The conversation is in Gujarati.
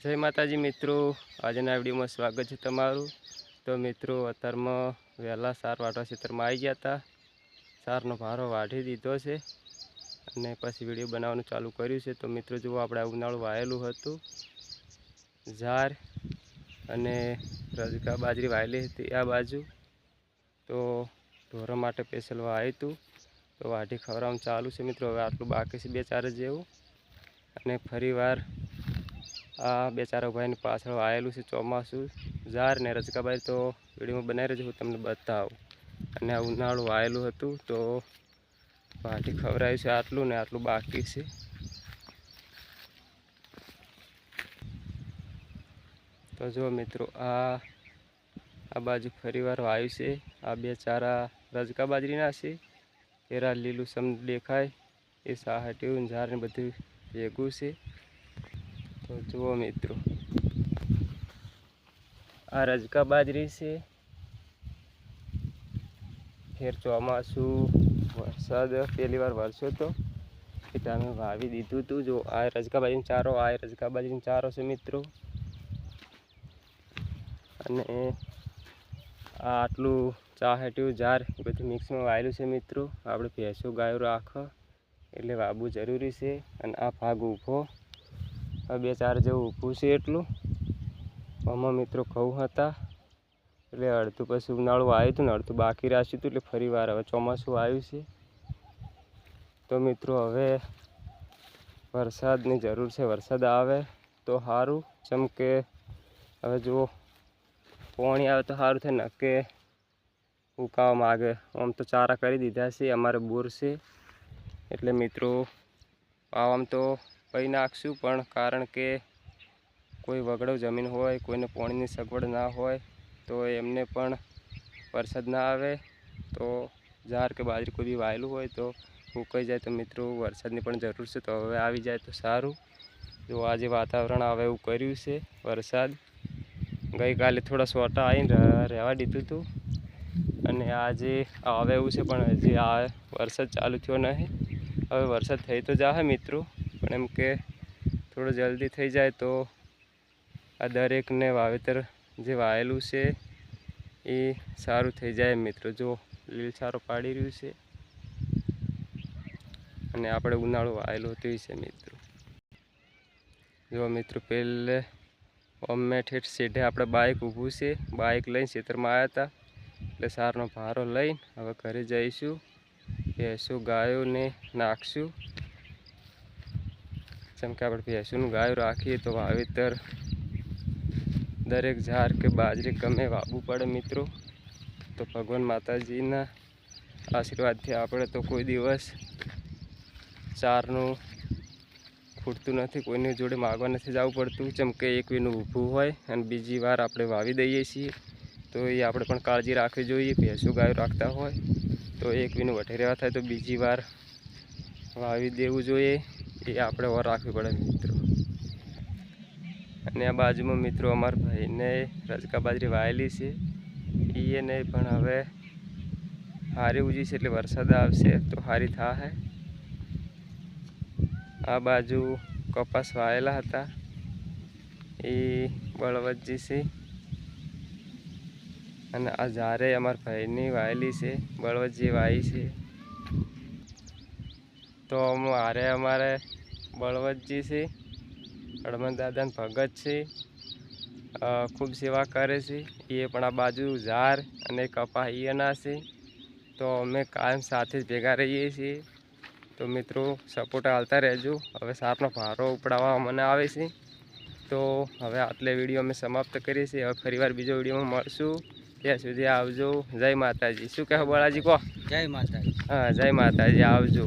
જય માતાજી મિત્રો, આજના વિડીયોમાં સ્વાગત છે તમારું। તો મિત્રો અત્યારમાં વહેલા સાર વાટવા ખેતરમાં આવી ગયા હતા। સારનો ભારો વાઢી દીધો છે અને પછી વિડીયો બનાવવાનું ચાલુ કર્યું છે। તો મિત્રો જુઓ, આપણે ઉનાળું વાયેલું હતું ઝાર અને રજકા બાજરી વાયેલી હતી આ બાજુ। તો ઢોરો માટે સ્પેશિયલ વાવ્યું હતું, તો વાઢી ખવડાવવાનું ચાલુ છે મિત્રો। હવે આટલું બાકી છે 2-4 જેવું, અને ફરીવાર આ 2-4 ભાઈની પાછળ આવેલું છે ચોમાસું ઝાર ને રજકાબાઈ। તો વિડીયોમાં બનાવી રહેજો, હું તમને બતાવું। અને આ ઉનાળું આવેલું હતું તો વાઢી ખવડાવ્યું છે આટલું, ને આટલું બાકી છે। તો જો મિત્રો, આ બાજુ ફરીવાર વાવ્યું છે। આ 2-4 રજકા બાજરીના છે, એરા લીલું સમ દેખાય એ સાહટ્યું ઝાર ને બધું ભેગું છે। તો જુઓ મિત્રો, આ રજકા બાજરી છે। ફેર ચોમાસું વરસાદ પહેલી વાર વરસ્યો તો એટલે અમે વાવી દીધું હતું। જો આ રજકા બાજરીનો ચારો, આ રજકા બાજરીનો ચારો છે મિત્રો। અને આ આટલું ચાહટ્યું ઝાર બધું મિક્સમાં વાયેલું છે મિત્રો। આપણે ભેંસો ગાયો રાખો એટલે વાવવું જરૂરી છે। અને આ ભાગ ઊભો, આ 2-4 જેવું ઊભું છે એટલું। આમાં મિત્રો ઘઉં હતા એટલે અડધું પછી ઉનાળું આવ્યું હતું ને અડધું બાકી રાખ્યું હતું, એટલે ફરી વાર હવે ચોમાસું આવ્યું છે। તો મિત્રો હવે વરસાદની જરૂર છે, વરસાદ આવે તો સારું। જેમ કે હવે જુઓ, પાણી આવે તો સારું થાય, ને કે ઉકાવા માગે। આમ તો ચારા કરી દીધા છે, અમારે બોર છે એટલે મિત્રો આમ તો પઈ નાખશું, પણ કારણ કે કોઈ વગડો જમીન હોય, કોઈને પાણીની સગવડ ના હોય, તો એમને પણ વરસાદ ના આવે તો ઝાર કે બાજરી કોઈ બી વાયેલું હોય તો ઉકાઈ જાય। તો મિત્રો વરસાદની પણ જરૂર છે, તો હવે આવી જાય તો સારું। જો આજે વાતાવરણ આવે એવું કર્યું છે વરસાદ। ગઈકાલે થોડા સોટા આવીને રહેવા દીધું હતું, અને આજે આવે એવું છે, પણ હજી આ વરસાદ ચાલુ થયો નહીં। હવે વરસાદ થઈ તો જાહે મિત્રો, પણ એમ કે થોડું જલ્દી થઈ જાય તો આ દરેકને વાવેતર જે વાયેલું છે એ સારું થઈ જાય મિત્રો। જો લીલચારો પાડી રહ્યું છે, અને આપણે ઉનાળું વાયેલું હતું છે મિત્રો। જો મિત્રો, પહેલે અમે ઠેઠ સીધે આપણે બાઇક ઊભું છે, બાઇક લઈને ખેતરમાં આવ્યા હતા, એટલે સારનો ભારો લઈને હવે ઘરે જઈશું, ભેંસો ગાયોને નાખશું। જેમ કે આપણે ભેંસોનું ગાયો રાખીએ તો વાવેતર દરેક ઝાર કે બાજરી ગમે વાવવું પડે મિત્રો। તો ભગવાન માતાજીના આશીર્વાદથી આપણે તો કોઈ દિવસ ચારનું ખૂટતું નથી, કોઈની જોડે માગવા નથી જવું પડતું। જેમ કે એક વીનું ઊભું હોય અને બીજી વાર આપણે વાવી દઈએ છીએ, તો એ આપણે પણ કાળજી રાખવી જોઈએ। ભેંસો ગાયો રાખતા હોય તો એક વીનું વઢે રહેવા થાય તો બીજી વાર વાવી દેવું જોઈએ, એ આપણે ઓર રાખવી પડે મિત્રો। અને આ બાજુમાં મિત્રો અમારા ભાઈને રજકા બાજરી વાયેલી છે, એ નહીં પણ હવે સારી ઉજી છે, એટલે વરસાદ આવશે તો સારી થાય। આ બાજુ કપાસ વાયેલા હતા એ બળવતજી છે, અને આ ઝારે અમારા ભાઈની વાયેલી છે, બળવતજી વાવી છે। તો હારે અમારે બળવતજી છે, હળમદ દાદાને ભગત છે, ખૂબ સેવા કરે છે એ પણ। આ બાજુ ઝાર અને કપા એના છે, તો અમે કાયમ સાથે જ ભેગા રહીએ છીએ। તો મિત્રો સપોર્ટ હાલતા રહેજો। હવે સાપનો ભારો ઉપડાવવા મને આવે છે, તો હવે આટલે વિડીયો અમે સમાપ્ત કરીએ છીએ। હવે ફરીવાર બીજો વિડીયોમાં મળશું, ત્યાં સુધી આવજો। જય માતાજી। શું કહેવું બાળાજી કહો? જય માતાજી। હા, જય માતાજી, આવજો।